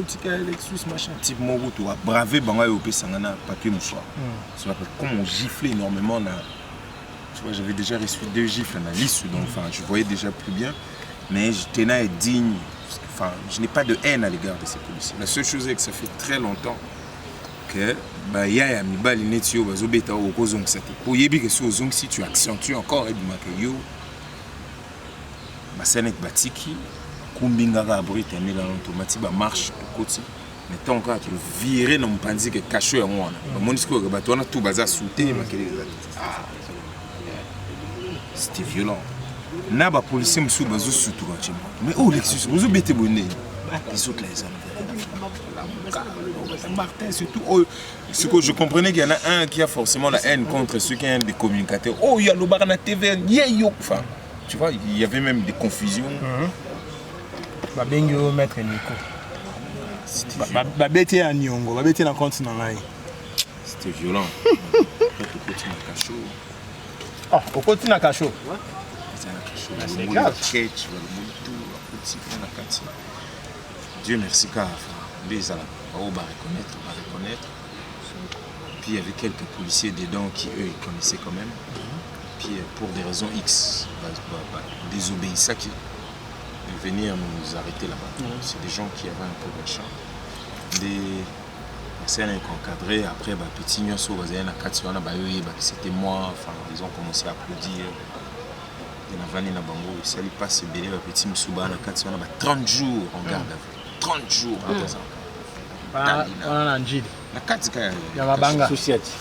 totika Lexus machin type moko tu a bravé banga au sangana papier mouchoir. Ça va comme on giflait énormément là. Tu vois, j'avais déjà reçu 2 gifles à la liste donc enfin je voyais déjà plus bien mais je tenais à être digne. Enfin, je n'ai pas de haine à l'égard de ces policiers. La seule chose est que ça fait très longtemps que bah y a mibali netio bazobeta au kozong sate. Pour yebi que si tu accentues encore et yo bah senek batiki kumbinga ka abrite ne la automati ba marche au côté. Mais tant encore tu virer dans panzi que caché en moi. Ba monisco que bato na tout baza sauter makele. C'était violent. Na ba policier msou bazo surtout quand mais oh Lexus vous bete bonné les autres les hommes Martin surtout oh, ce que je comprenais qu'il y en a un qui a forcément la haine contre ceux qui ont des communicateurs oh il y a le bar na TV enfin tu vois il y avait même des confusions ba bengo maître Nico ba bete à Nyongo ba bete na compte na ngai c'était violent oh au côté na cachot c'est grave. Dieu merci car les ala on va reconnaître. Puis il y avait quelques policiers dedans qui eux ils connaissaient quand même. Puis pour des raisons X désobéissants qui venir nous arrêter là-bas. C'est des gens qui avaient un peu de champ. Des scènes encadrées après petit nyoso c'était moi enfin ils ont commencé à applaudir. Ça lui passe belé petit Moussouba na 30 jours en garde à vue. 30 jours on a Njili. Na katika ya mabanga société.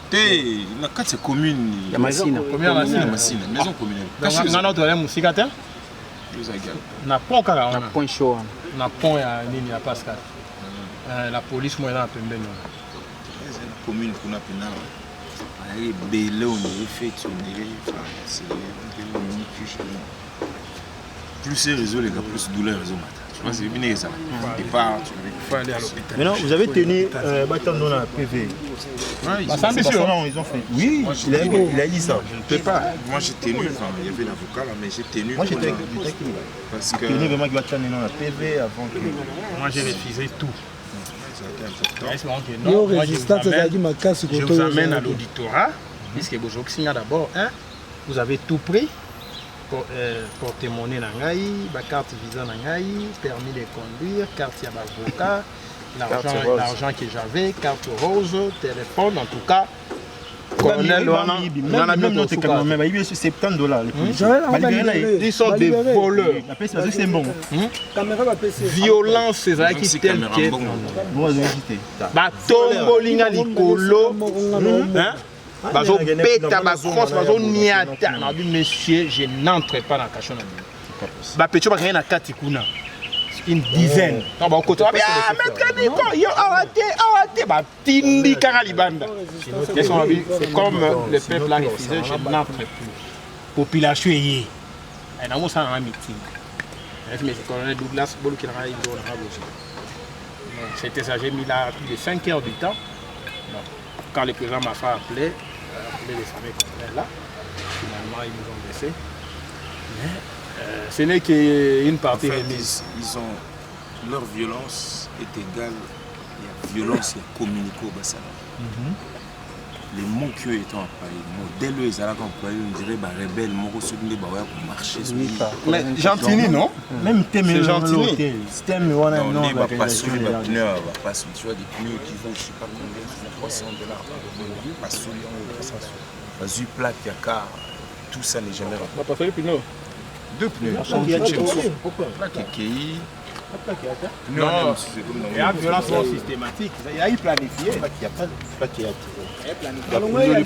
Té na katika commune ya Masina. Masina, maison communale. Ngana to le musika te? Na pont kaka na point show. Na pont ya nini ya Pascal. La police moi là pembeni. C'est la commune qu'on a pena. Allez belé on est fait c'est plus c'est réseau les gars plus douleur réseau matin. Tu vois c'est bien ça. Départ tu faut aller à l'hôpital. Maintenant vous avez tenu bâton dans la PV. C'est ambitieux. Ils ont fait. Oui, il a dit ça. Je ne peux pas. Moi j'ai tenu enfin il y avait l'avocat là mais j'ai tenu. Moi j'étais parce que tenu vraiment qu'il va tenir dans la PV avant que moi j'ai refusé tout. Non, résistance je vous amène à l'auditorat, puisque d'abord, vous avez tout pris, porte-monnaie, carte visa, permis de conduire, carte d'avocat, l'argent que j'avais, carte rose, téléphone, en tout cas. Colonel, même notre caméraman, il y a $70. Ils sont des voleurs. C'est bon. Violence, c'est ça qui telle que. Batombolinga likolo. Bazo beta bakros bazo niata. Na dit monsieur, je n'entre pas dans la cachon. Ba pecho ba gagner na katikuna. Une dizaine. Non, bah, côté, ah, maître Nico, yo, arrêtez, bah, tindi Karalibanda. C'est comme le peuple a refusé, je n'entre plus. Population est elle a un meeting. Mais le colonel Douglas, c'était ça, j'ai mis là plus de 5 heures du temps. Quand le président m'a fait appeler les familles colonels là, finalement ils nous ont laissé. Mais, ce n'est qu'une partie remise. Ils ont leur violence est égale à la violence communiquée au Bassala. Les mots qui ont été employés, dès le ils ont employé, on dirait rebelle, moro soutenir pour marcher. Mais Gentini non? Même c'est Gentini. Thème on a non, on va pas sur les pneus, on va pas sur des pneus qui vont je sais pas combien, $300. Pas sur les vas-y plaque car tout ça n'est jamais. On va pas faire les pneus. 2 pneus. Pourquoi? Non, il y a une violence systématique. Il y a eu planifié. Il n'y a pas qui a oui.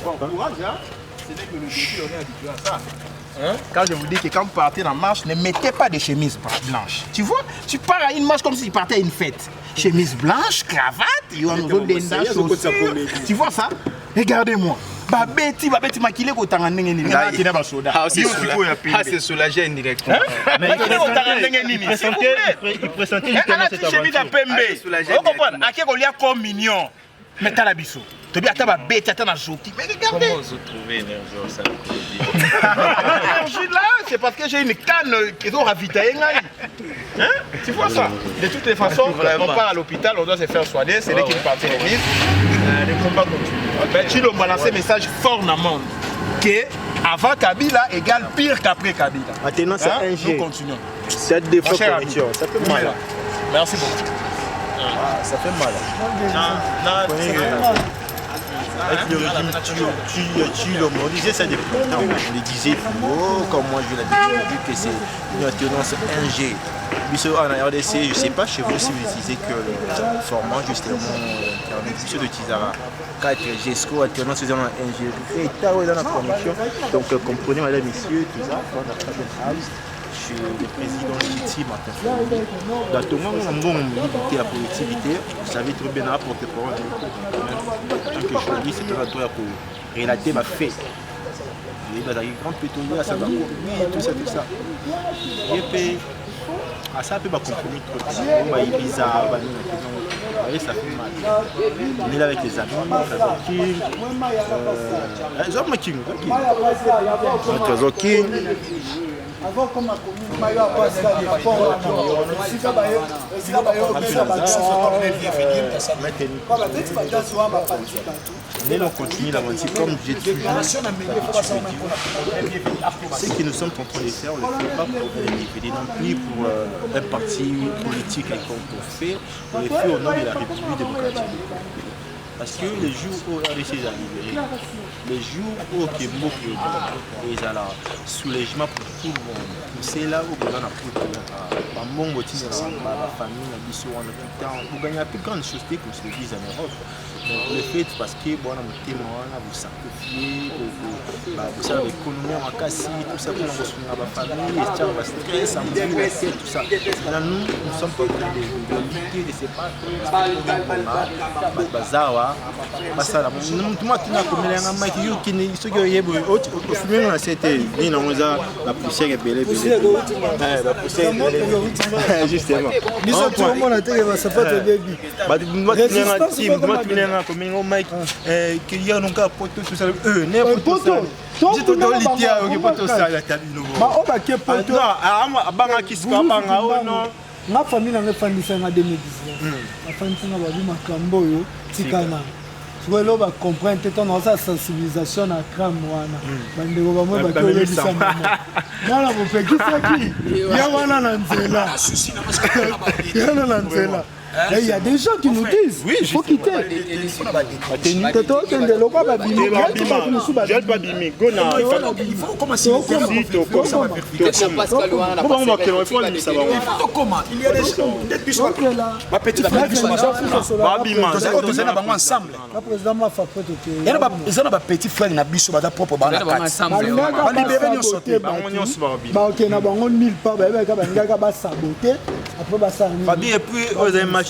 Bon, courage, hein. Ce n'est que le défi, on est habitué à ça. Quand je vous dis que quand vous partez en marche, ne mettez pas de chemise blanche. Tu vois, tu pars à une marche comme si tu partais à une fête. Chemise blanche, cravate, tu vois ça? Regardez-moi. Babeti makile ko tanga ndenge nini na kina ba soda c'est soulagé indirectement mais il ko tanga ndenge nini il présentait justement cette aventure on comprend akeko lia comme mignon mais tala biso to bi ata ba beti ata na joki mais regardez comment vous trouvez énergie ça énergie là c'est parce que j'ai une canne qui doit ravitailler ngai Hein? Tu vois ça? De toutes les façons, on part à l'hôpital, on doit se faire soigner, c'est là qu'il partit les livres. Le combat continue. Ben, tu dois balancer un message fort dans le monde que avant Kabila égale pire qu'après Kabila. Maintenant, c'est un G. Nous continuons. C'est des fois correction. Ça fait mal. Merci beaucoup. Ça fait mal. Avec le régime on disait ça depuis longtemps, on le disait plus haut, comme moi je l'ai dit que c'est une alternance 1G. En RDC, je ne sais pas chez vous si vous utilisez que le format justement en de Tizara. 4G, SCO, alternance en 1G. Et tard dans la connexion, donc comprenez madame, messieurs, tout ça, on a pas de chez le président légitime Martin Fayulu. Dans tout le monde, on a bon limité la productivité. Vous savez très bien à porte-parole. En tant que journaliste, c'est un droit pour relater ma fait. Il y a des grands pétroliers à Sabako, oui, tout ça. Et puis, à ça, peut pas compromis trop. On va y bizarre, vous voyez, ça fait mal. On est là avec les amis, Trésor King, Trésor King. Avant comme a commis Mayo Pascal des rapports on continue l'aventure comme j'ai toujours ce que nous sommes en train de faire, on ne le fait pas pour un individu non plus pour un parti politique qu'on fait, on le fait au nom de la République démocratique. Parce que les jours où RDC est libéré, les jours où Kembo est là, soulagement pour tout le monde. C'est là où on a pris la famille, la mission, en temps. Vous gagnez la plus grande chose que se dise en Europe. Donc le fait parce que bon, vous sacrifiez, vous savez l'économie en casse, tout ça pour la famille, le stress, tout ça. Maintenant nous sommes pas en train de lutter, de se battre. Basala mutuma tuna komelanga maki yo kini soki oyebo au fumer na c'était ni na moza la poussière est belé la poussière justement ni ça tout le monde a été va ça pas de baby ba tunanga team tunanga komenga maki que y a donc poto tout ça ne poto tout dans litia ok poto ça la tabino ba o ba ke poto non abanga kiska banga o non ma famille na fandisa na 2019 la fandisa na ba makambo yo tikana Swelo va comprendre que ton sensibilisation à crème wana bandeko bamwe bakoyebisa mama nala bopeki saki ya wana na nzela ya na nzela. Il y a des gens qui nous disent oui, il faut quitter. Il faut commencer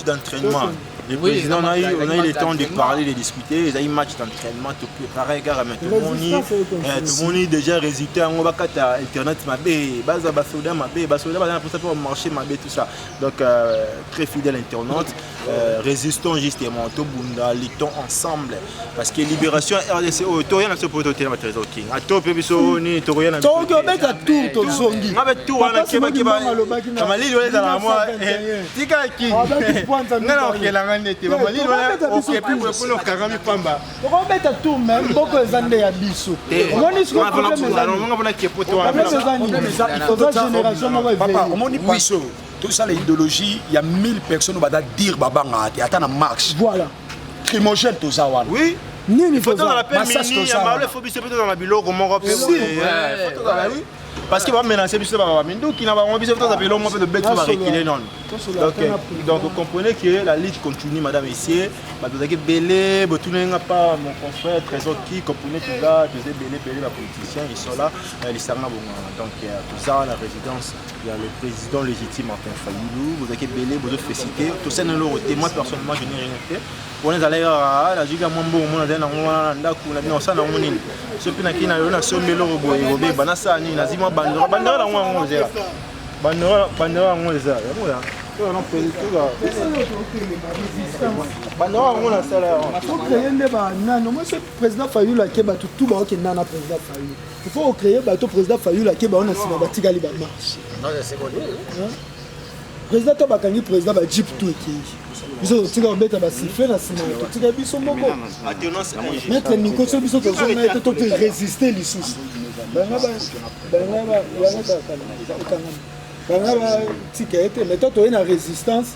d'entraînement. Le président, on a eu le temps de parler, de discuter. Ils ont eu un match d'entraînement, tout préparé. Tout le monde est déjà résulté. On va faire Internet, marché, tout ça. Donc, très fidèle internaute. Résistons justement, tout le monde, luttons ensemble. Parce que libération RDC, tu n'as rien à se protéger dans Trésor King. À toi, tu n'as rien à se tout ça, l'idéologie, il y a 1000 personnes qui vont dire Babanga, il y a un marche. Voilà. Trimogène, tout ça. Oui. Il faut dans la paix, il faut bien dans la bilo, comment on va parce qu'il va menacer plus de qui n'a pas envie de faire des longs de bêtes va reculer non. Donc vous comprenez que la lutte continue madame ici, vous avez belé, tout le monde pas mon confrère Trésor qui comprenait tout ça, vous avez belé les politiciens ils sont là, ils sont là donc tout ça la résidence, il y a le président légitime Martin Fayulu, vous avez belé, vous avez félicité, tout ça dans leur moi personnellement je n'ai rien fait. On est allé à la giga mambo on a dans ndaku la non ça na monini. Ce pina qui na na so melo boy obe banasa ni nazima bandora la ngwa ngozela. Bandora ngozela. On a fait tout là. Bandora ngona sala. Faut créer des bananes. Moi c'est président Fayulu qui ba tout ba qui nana président Fayulu. Il faut créer ba tout président Fayulu qui ba on a sima ba tigali ba marche. Non c'est bon. président to bakangi président ba jeep tout ekei biso totika kobeta basiffle na nsima totika biso moko maître niko so biso tozonga ete to résister lisusu banga batika ete mais to toye na résistance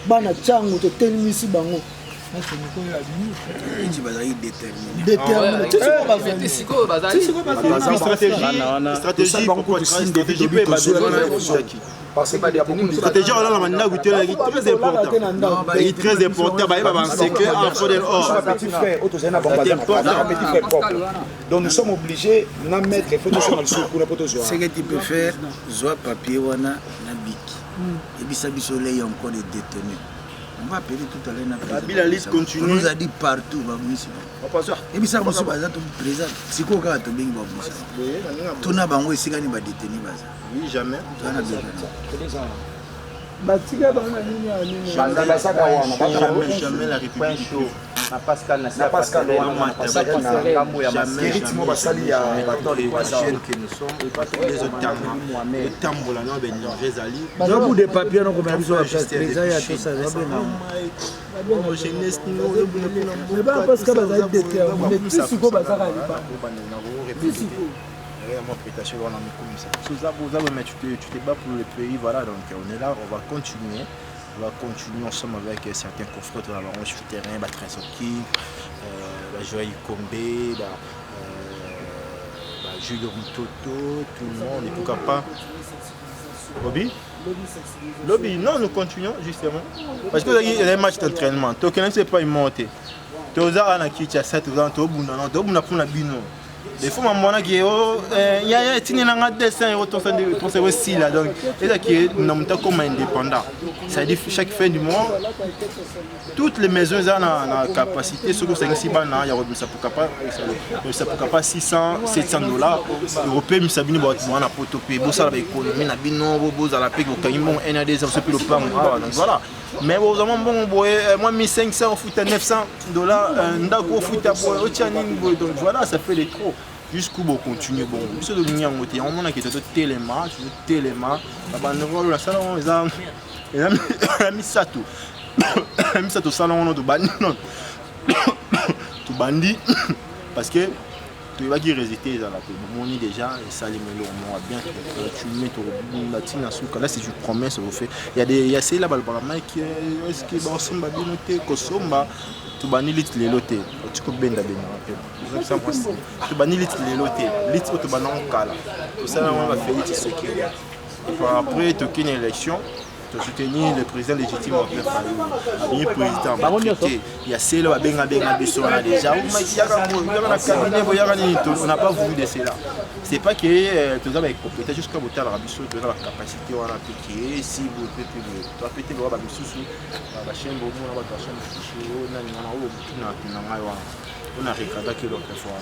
bana ntango totelimisi bango Parce que stratégie on a la manière où très important. Il est très important bah il va penser que en faudrait petit frère petit frère propre. Donc nous sommes obligés de mettre les photos sur le sous pour la photo. Ce que tu peux faire, soit papier wana na biki. Et puis ça bi soleil encore des détenus. On va appeler tout à l'heure. La liste continue. On nous a dit partout. Et puis ça, on se base présent. Si quoi quand tu bien tout n'a pas envoyé si gagne pas détenu base. Oui jamais. Jamais la République. Pascal le bout de papier on a besoin de présent et tout ça. Mais tu te bats pour le pays, voilà, donc on est là, on va continuer. On va continuer ensemble avec certains confrères de la Baron sur le terrain, Tresoki, Joël Kombe, Julio Mitoto, tout le monde, et pourquoi pas Lobby, non, nous continuons justement. Parce qu'il y a des matchs d'entraînement, tu ne sais pas y monter. Tu as qui tu as 7 ans, tu as pour la bino. Les fois, il y a un dessin donc comme indépendant. C'est-à-dire chaque fin du mois, toutes les maisons ont la capacité, ce que c'est ici, il y a pas 600, 700 $. Européens, ils savent pas voilà. Mais moi 1500 foot à 900 $, ndako foot à donc voilà, ça fait les trop. Jusqu'où on continue bon. Biso de l'union côté, on a qui est téléma, la banderole la salon les amis sato. Amis sato salon de bandi non. Tout bandi parce que tu vas qui résister dans la tête. Mon est déjà et ça les mélo on va bien tu mets ton latine sous là si tu promets ça vous fait. Il y a c'est là balbala qui est-ce que bon somba bien noté kosomba tu bani lit les lotés. Tu peux benda bien rappel. Tu bani lit les lotés. Lit au banan kala. Tout ça on va faire ce qui est. Et puis après tu une élection de soutenir le président légitime au président. Il y a celle là benga biso là déjà. On n'a pas voulu de cela. C'est pas que tu as la compétence jusqu'à botter la biso, tu as la capacité à appliquer si vous tu as pété le biso la chaîne bon on va chaîne on a regardé que l'autre fois.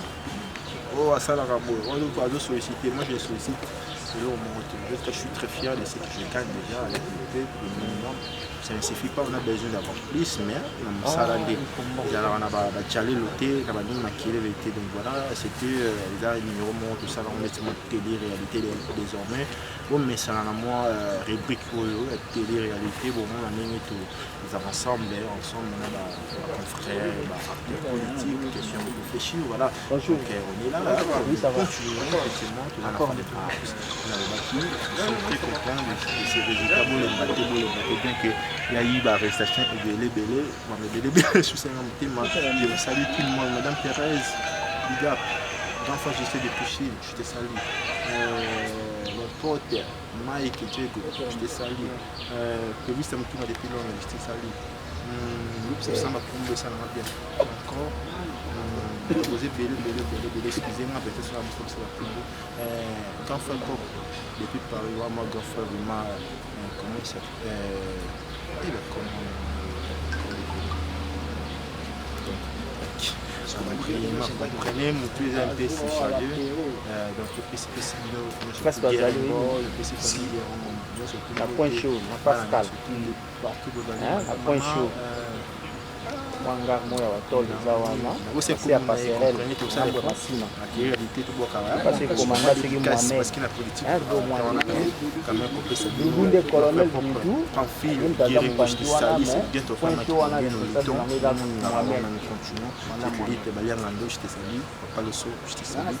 Oh ça la rabo, on doit solliciter, moi je sollicite. Je suis très fier de ce que je gagne déjà avec le peuple, le minimum. Ça ne suffit pas, on a besoin d'avoir plus, mais on a saladé. On a tchalé l'hôtel, on a maquillé l'été. Donc voilà, c'était les numéros, tout ça, on met télé-réalité désormais. Bon, mais ça a moi rubrique télé-réalité, bon, on a mis tous les ensemble, on a confrères, acteurs politiques, questions de réfléchir, voilà. Donc on est là, on continue, effectivement, tout le monde on a battu, ils sont très contents de ces résultats, bien qu'il y a eu des arrestations et des belés, je salue tout le monde, Madame Thérèse, big up, d'enfant j'essaie de toucher, je te salue, mon pote, Mike, je te salue, Prévu ça me tourne depuis longtemps, je te salue, ça m'a prouvé, ça m'a bien, encore. Excusez-moi, peut-être sur la boucle, c'est la plus beau. Grand frère Coq, depuis Paris, moi, grand frère, vraiment, comment il s'appelle comprenez, mon plus un peu c'est chargé. Donc, le PCP, à point chaud, Pascal. À point chaud. mwanga moya watole za wana c'est c'est à passerelle tout ça mambo masina la réalité tout boka parce que commandant c'est Mohamed parce qu'il a politique quand même pour que ça Bunde colonel Bidou en fille mtaza guérir wana c'est bientôt faire point wana ton Mohamed continuons je te dis te balia ngando je te salue papa le saut je te salue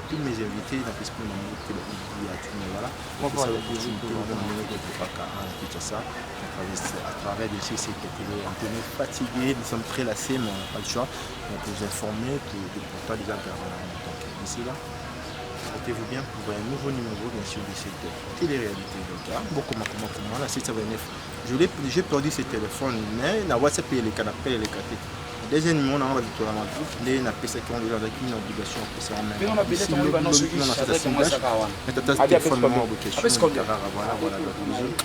tous mes invités dans l'esprit de mon que il y a tout voilà moi ça le plaisir de voir de Paka à ça à travers des choses c'était un peu fatigué nous sommes très lassés mais on n'a pas le choix pour vous informer que pour pas des intervenants donc d'ici là portez-vous bien pour un nouveau numéro bien sûr de cette télé-réalité donc comment la 629 j'ai perdu ce téléphone mais na WhatsApp et les canapés et les catés deuxième numéro on va tout la groupe les na pesa qui ont déjà une obligation pour ça même on a bien tombé dans ce qui mais tata téléphone moi au question voilà donc